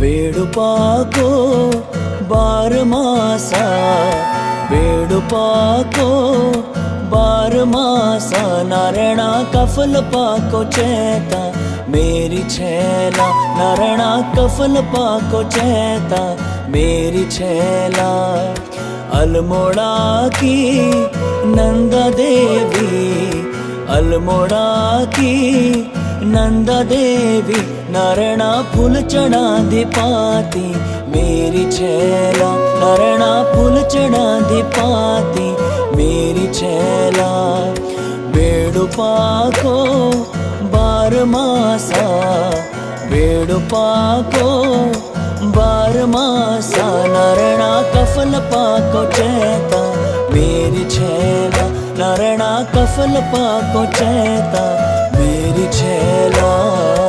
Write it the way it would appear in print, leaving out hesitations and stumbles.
వేడుపాకో బారమాసా వేడుపాకో बारमासा नारणा कफल पाको चैता मेरी छैला नारणा कफल पाको चैता मेरी छैला अल्मोड़ा की नंदा देवी अल्मोड़ा की नंदा देवी नारणा फूल चढ़ा दी पाती मेरी छैला नारणा फूल चढ़ा दी पाती मेरी छैला वेडुपाको बारमासा वेडुपाको बारमासा नारणा कफल पाको चैता मेरी छैला नारणा कफल पाको चैता मेरी छैला।